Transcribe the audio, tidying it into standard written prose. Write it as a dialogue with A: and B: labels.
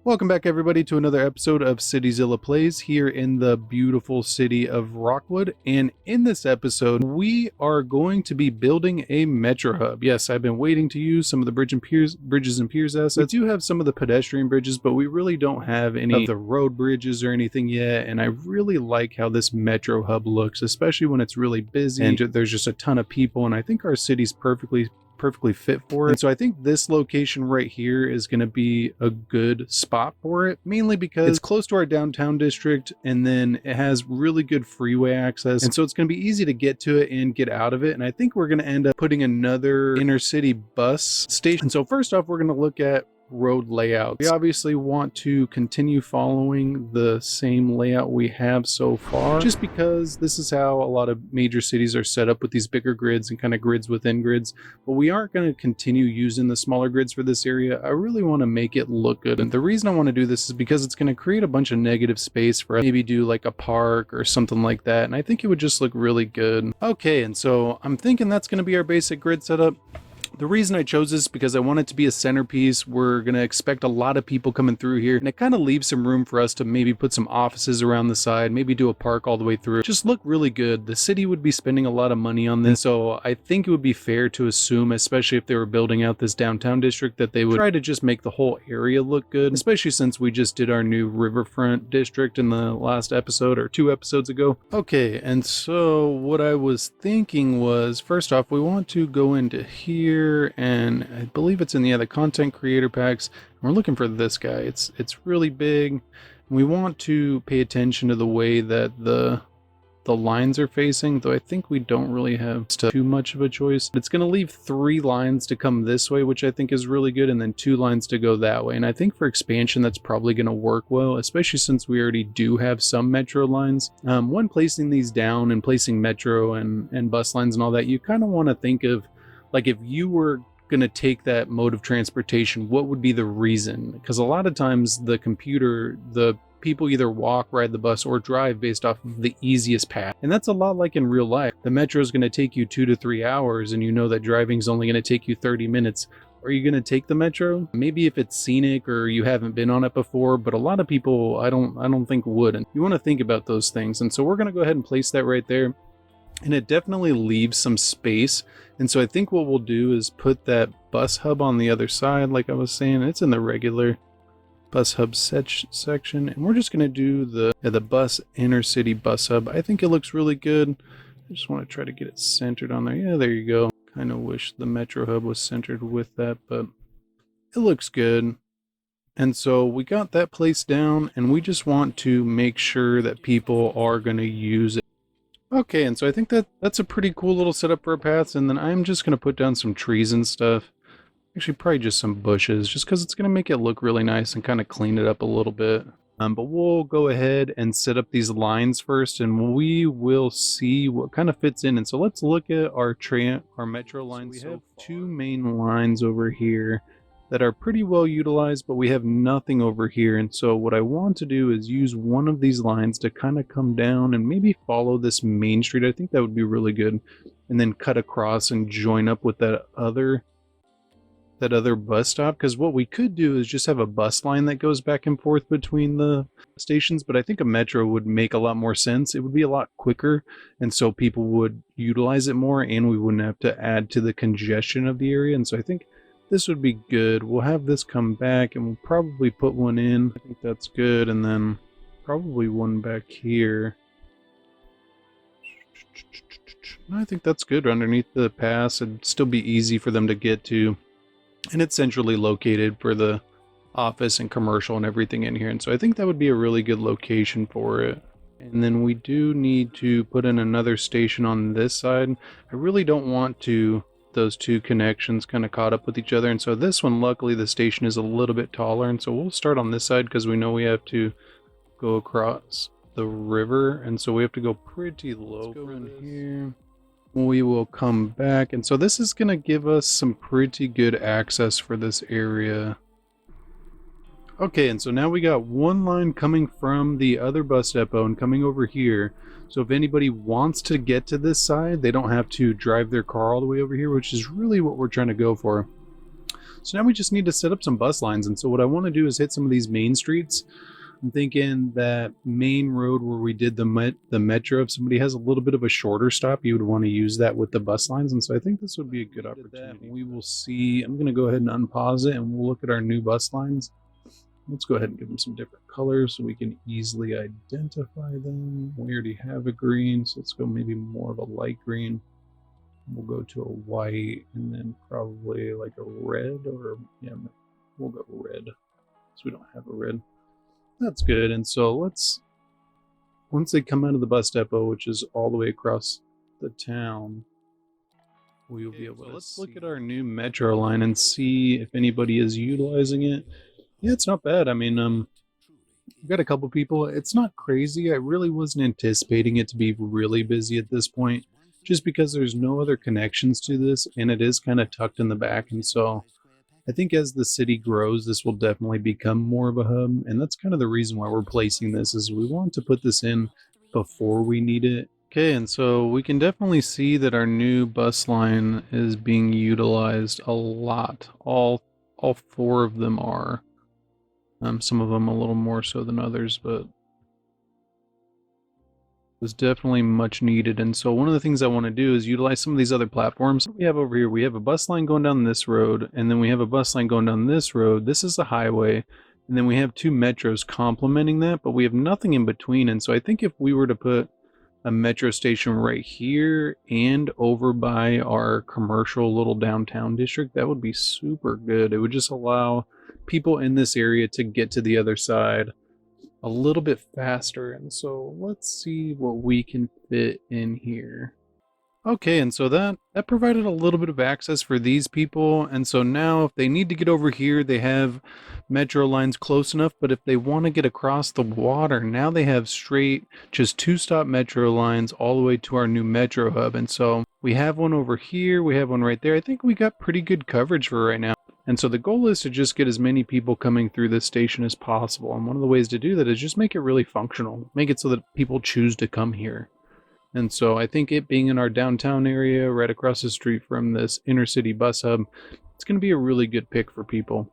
A: Welcome back everybody to another episode of CityZilla Plays here in the beautiful city of Rockwood. And in this episode, we are going to be building a metro hub. Yes, I've been waiting to use some of the bridges and piers assets. We do have some of the pedestrian bridges, but we really don't have any of the road bridges or anything yet. And I really like how this metro hub looks, especially when it's really busy and there's just a ton of people. And I think our city's perfectly fit for it. And so I think this location right here is going to be a good spot for it, mainly because it's close to our downtown district, and then it has really good freeway access, and so it's going to be easy to get to it and get out of it. And I think we're going to end up putting another inner city bus station. So first off, we're going to look at road layouts. We obviously want to continue following the same layout we have so far, just because this is how a lot of major cities are set up, with these bigger grids and kind of grids within grids. But we aren't going to continue using the smaller grids for this area. I really want to make it look good, and the reason I want to do this is because it's going to create a bunch of negative space for us to maybe do like a park or something like that, and I think it would just look really good. Okay, and so I'm thinking that's going to be our basic grid setup. The reason I chose this is because I want it to be a centerpiece. We're going to expect a lot of people coming through here, and it kind of leaves some room for us to maybe put some offices around the side, maybe do a park all the way through. Just look really good. The city would be spending a lot of money on this, so I think it would be fair to assume, especially if they were building out this downtown district, that they would try to just make the whole area look good, especially since we just did our new riverfront district in the last episode or 2 episodes ago. Okay, and so what I was thinking was, first off, we want to go into here, and I believe it's in the content creator packs. We're looking for this guy. It's really big. We want to pay attention to the way that the lines are facing, though I think we don't really have too much of a choice. It's going to leave 3 lines to come this way, which I think is really good, and then 2 lines to go that way. And I think for expansion that's probably going to work well, especially since we already do have some metro lines. When placing these down and placing metro and bus lines and all that, you kind of want to think of, like, if you were going to take that mode of transportation, what would be the reason? Because a lot of times the people either walk, ride the bus, or drive based off of the easiest path. And that's a lot like in real life. The metro is going to take you 2 to 3 hours, and you know that driving is only going to take you 30 minutes. Are you going to take the metro? Maybe if it's scenic or you haven't been on it before, but a lot of people I don't think would. And you want to think about those things. And so we're going to go ahead and place that right there. And it definitely leaves some space. And so I think what we'll do is put that bus hub on the other side, like I was saying. It's in the regular bus hub section. And we're just going to do the bus inner city bus hub. I think it looks really good. I just want to try to get it centered on there. Yeah, there you go. Kind of wish the metro hub was centered with that, but it looks good. And so we got that placed down, and we just want to make sure that people are going to use it. Okay, and so I think that's a pretty cool little setup for our paths, and then I'm just going to put down some trees and stuff. Actually, probably just some bushes, just because it's going to make it look really nice and kind of clean it up a little bit. But we'll go ahead and set up these lines first, and we will see what kind of fits in. And so let's look at our metro lines. So we have 2 main lines over here that are pretty well utilized, but we have nothing over here. And so what I want to do is use one of these lines to kind of come down and maybe follow this main street. I think that would be really good. And then cut across and join up with that other bus stop, because what we could do is just have a bus line that goes back and forth between the stations, but I think a metro would make a lot more sense. It would be a lot quicker, and so people would utilize it more, and we wouldn't have to add to the congestion of the area. And so I think this would be good. We'll have this come back, and we'll probably put one in. I think that's good, and then probably one back here. I think that's good underneath the pass. It'd still be easy for them to get to. And it's centrally located for the office and commercial and everything in here. And so I think that would be a really good location for it. And then we do need to put in another station on this side. I really don't want those 2 connections kind of caught up with each other. And so this one, luckily, the station is a little bit taller. And so we'll start on this side because we know we have to go across the river. And so we have to go pretty low in here. We will come back, and so this is going to give us some pretty good access for this area. Okay, and so now we got one line coming from the other bus depot and coming over here. So if anybody wants to get to this side, they don't have to drive their car all the way over here, which is really what we're trying to go for. So now we just need to set up some bus lines. And so what I want to do is hit some of these main streets. I'm thinking that main road where we did the metro, if somebody has a little bit of a shorter stop, you would want to use that with the bus lines. And so I think this would be a good opportunity. We will see. I'm going to go ahead and unpause it and we'll look at our new bus lines. Let's go ahead and give them some different colors so we can easily identify them. We already have a green, so let's go maybe more of a light green. We'll go to a white and then probably like a red, or yeah, we'll go red because we don't have a red. That's good. And so once they come out of the bus depot, which is all the way across the town, we will be able to let's look at our new metro line and see if anybody is utilizing it. Yeah, it's not bad. I mean, we've got a couple people. It's not crazy. I really wasn't anticipating it to be really busy at this point, just because there's no other connections to this, and it is kind of tucked in the back. And so I think as the city grows, this will definitely become more of a hub. And that's kind of the reason why we're placing this, is we want to put this in before we need it. Okay, and so we can definitely see that our new bus line is being utilized a lot. All four of them are. Some of them a little more so than others, but was definitely much needed. And so one of the things I want to do is utilize some of these other platforms. What we have over here, we have a bus line going down this road, and then we have a bus line going down this road. This is a highway, and then we have two metros complementing that, but we have nothing in between. And so I think if we were to put a metro station right here and over by our commercial little downtown district, that would be super good. It would just allow people in this area to get to the other side a little bit faster. And so let's see what we can fit in here. Okay, and so that provided a little bit of access for these people. And so now if they need to get over here, they have metro lines close enough. But if they want to get across the water, now they have straight, just 2-stop metro lines all the way to our new metro hub. And so we have one over here, we have one right there. I think we got pretty good coverage for right now. And so the goal is to just get as many people coming through this station as possible. And one of the ways to do that is just make it really functional, make it so that people choose to come here. And so I think it being in our downtown area, right across the street from this inner city bus hub, it's going to be a really good pick for people.